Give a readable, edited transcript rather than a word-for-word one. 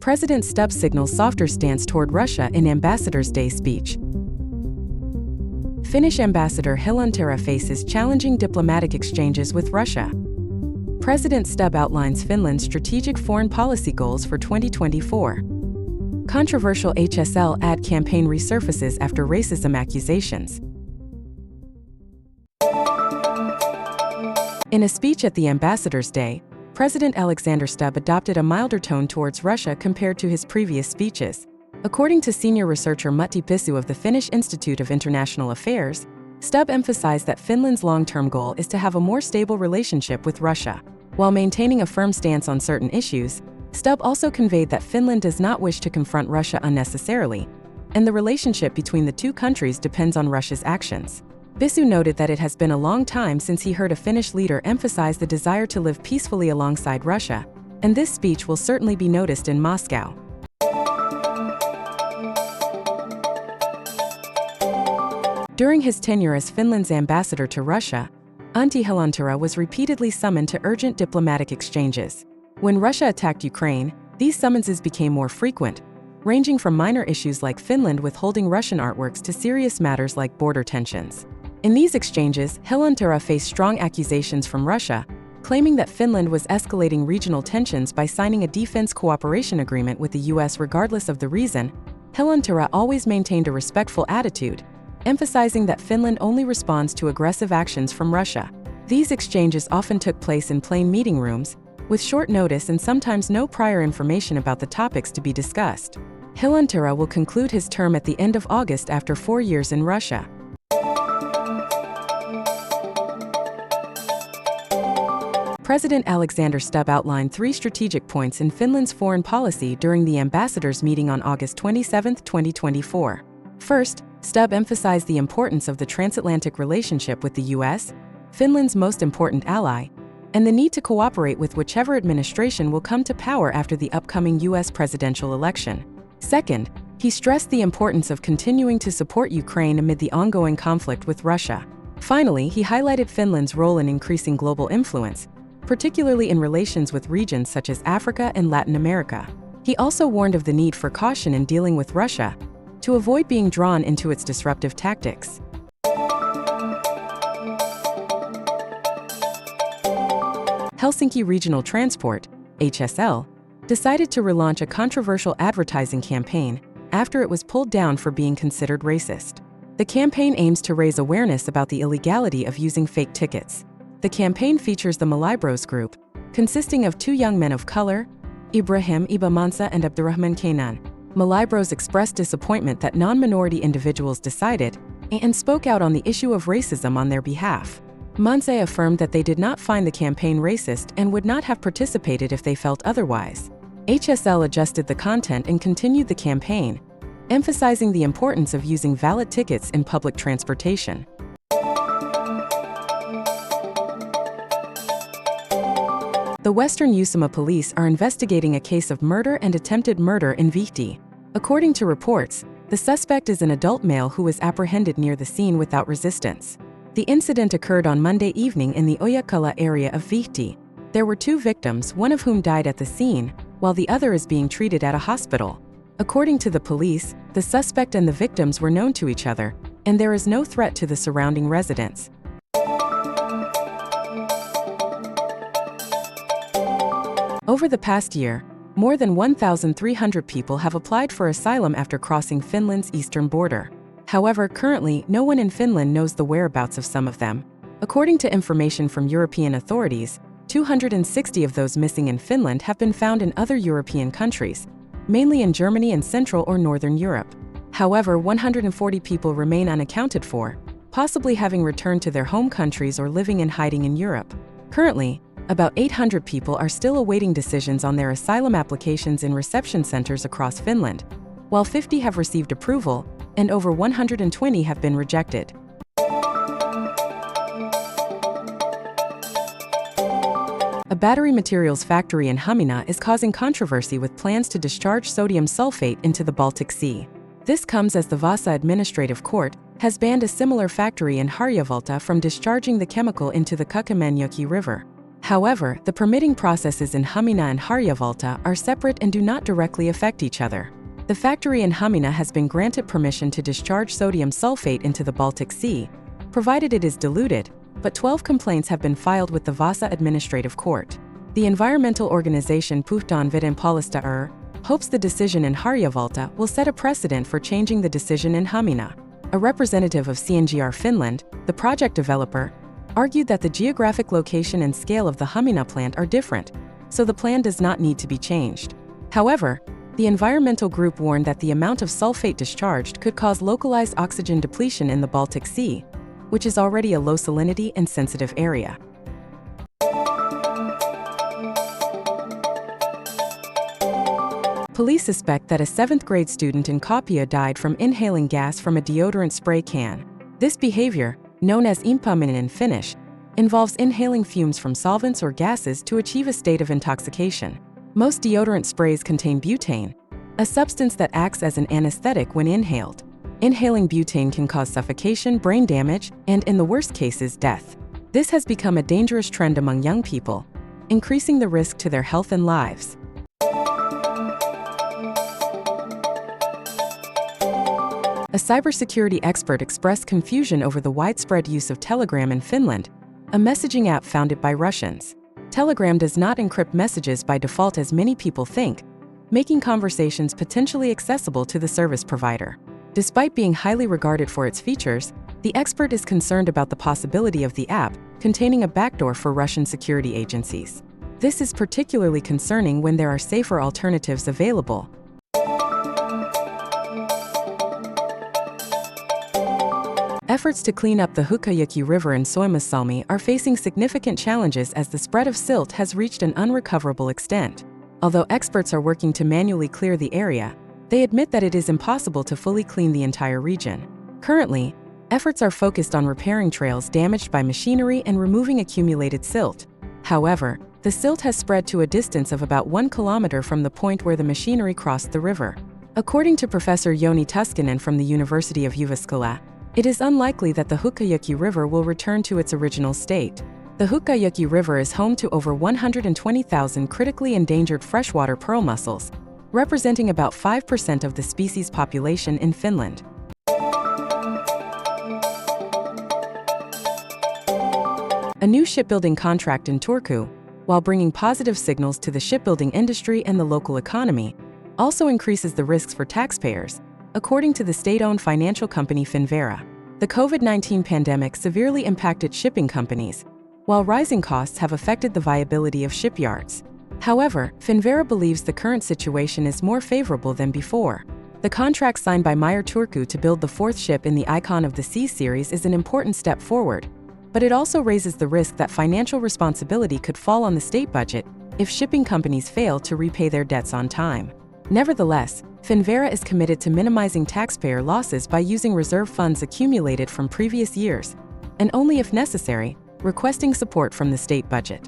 President Stubb signals softer stance toward Russia in Ambassador's Day speech. Finnish Ambassador Helanterä faces challenging diplomatic exchanges with Russia. President Stubb outlines Finland's strategic foreign policy goals for 2024. Controversial HSL ad campaign resurfaces after racism accusations. In a speech at the Ambassador's Day, President Alexander Stubb adopted a milder tone towards Russia compared to his previous speeches. According to senior researcher Matti Pisu of the Finnish Institute of International Affairs, Stubb emphasized that Finland's long-term goal is to have a more stable relationship with Russia. While maintaining a firm stance on certain issues, Stubb also conveyed that Finland does not wish to confront Russia unnecessarily, and the relationship between the two countries depends on Russia's actions. Pisu noted that it has been a long time since he heard a Finnish leader emphasize the desire to live peacefully alongside Russia, and this speech will certainly be noticed in Moscow. During his tenure as Finland's ambassador to Russia, Antti Helanterä was repeatedly summoned to urgent diplomatic exchanges. When Russia attacked Ukraine, these summonses became more frequent, ranging from minor issues like Finland withholding Russian artworks to serious matters like border tensions. In these exchanges, Helanterä faced strong accusations from Russia, claiming that Finland was escalating regional tensions by signing a defense cooperation agreement with the US regardless of the reason. Helanterä always maintained a respectful attitude, emphasizing that Finland only responds to aggressive actions from Russia. These exchanges often took place in plain meeting rooms, with short notice and sometimes no prior information about the topics to be discussed. Helanterä will conclude his term at the end of August after 4 years in Russia. President Alexander Stubb outlined 3 strategic points in Finland's foreign policy during the ambassadors' meeting on August 27, 2024. First, Stubb emphasized the importance of the transatlantic relationship with the US, Finland's most important ally, and the need to cooperate with whichever administration will come to power after the upcoming US presidential election. Second, he stressed the importance of continuing to support Ukraine amid the ongoing conflict with Russia. Finally, he highlighted Finland's role in increasing global influence, particularly in relations with regions such as Africa and Latin America. He also warned of the need for caution in dealing with Russia, to avoid being drawn into its disruptive tactics. Helsinki Regional Transport, HSL, decided to relaunch a controversial advertising campaign after it was pulled down for being considered racist. The campaign aims to raise awareness about the illegality of using fake tickets. The campaign features the Malibros group, consisting of 2 young men of color, Ibrahim Iba Mansa and Abdurrahman Kainan. Malibros expressed disappointment that non-minority individuals decided and spoke out on the issue of racism on their behalf. Mansa affirmed that they did not find the campaign racist and would not have participated if they felt otherwise. HSL adjusted the content and continued the campaign, emphasizing the importance of using valid tickets in public transportation. The Western Uusimaa police are investigating a case of murder and attempted murder in Vihti. According to reports, the suspect is an adult male who was apprehended near the scene without resistance. The incident occurred on Monday evening in the Ojakala area of Vihti. There were 2 victims, one of whom died at the scene, while the other is being treated at a hospital. According to the police, the suspect and the victims were known to each other, and there is no threat to the surrounding residents. Over the past year, more than 1,300 people have applied for asylum after crossing Finland's eastern border. However, currently, no one in Finland knows the whereabouts of some of them. According to information from European authorities, 260 of those missing in Finland have been found in other European countries, mainly in Germany and Central or Northern Europe. However, 140 people remain unaccounted for, possibly having returned to their home countries or living in hiding in Europe. Currently, about 800 people are still awaiting decisions on their asylum applications in reception centers across Finland, while 50 have received approval and over 120 have been rejected. A battery materials factory in Hamina is causing controversy with plans to discharge sodium sulfate into the Baltic Sea. This comes as the Vaasa Administrative Court has banned a similar factory in Harjavalta from discharging the chemical into the Hukkajoki River. However, the permitting processes in Hamina and Harjavalta are separate and do not directly affect each other. The factory in Hamina has been granted permission to discharge sodium sulfate into the Baltic Sea, provided it is diluted, but 12 complaints have been filed with the Vasa Administrative Court. The environmental organization Puhtaan Veden Puolesta hopes the decision in Harjavalta will set a precedent for changing the decision in Hamina. A representative of CNGR Finland, the project developer, argued that the geographic location and scale of the Hamina plant are different, so the plan does not need to be changed. However, the environmental group warned that the amount of sulfate discharged could cause localized oxygen depletion in the Baltic Sea, which is already a low salinity and sensitive area. Police suspect that a 7th grade student in Kuopio died from inhaling gas from a deodorant spray can. This behavior, known as impaminen in Finnish, involves inhaling fumes from solvents or gases to achieve a state of intoxication. Most deodorant sprays contain butane, a substance that acts as an anesthetic when inhaled. Inhaling butane can cause suffocation, brain damage, and in the worst cases, death. This has become a dangerous trend among young people, increasing the risk to their health and lives. A cybersecurity expert expressed confusion over the widespread use of Telegram in Finland, a messaging app founded by Russians. Telegram does not encrypt messages by default as many people think, making conversations potentially accessible to the service provider. Despite being highly regarded for its features, the expert is concerned about the possibility of the app containing a backdoor for Russian security agencies. This is particularly concerning when there are safer alternatives available. Efforts to clean up the Hukkajoki River in Suomussalmi are facing significant challenges as the spread of silt has reached an unrecoverable extent. Although experts are working to manually clear the area, they admit that it is impossible to fully clean the entire region. Currently, efforts are focused on repairing trails damaged by machinery and removing accumulated silt. However, the silt has spread to a distance of about 1 kilometer from the point where the machinery crossed the river. According to Professor Jouni Tuskinen from the University of Jyväskylä, it is unlikely that the Hukkajoki River will return to its original state. The Hukkajoki River is home to over 120,000 critically endangered freshwater pearl mussels, representing about 5% of the species population in Finland. A new shipbuilding contract in Turku, while bringing positive signals to the shipbuilding industry and the local economy, also increases the risks for taxpayers, according to the state-owned financial company Finnvera. The COVID-19 pandemic severely impacted shipping companies, while rising costs have affected the viability of shipyards. However, Finnvera believes the current situation is more favorable than before. The contract signed by Meyer Turku to build the 4th ship in the Icon of the Sea series is an important step forward, but it also raises the risk that financial responsibility could fall on the state budget if shipping companies fail to repay their debts on time. Nevertheless, Finnvera is committed to minimizing taxpayer losses by using reserve funds accumulated from previous years, and only if necessary, requesting support from the state budget.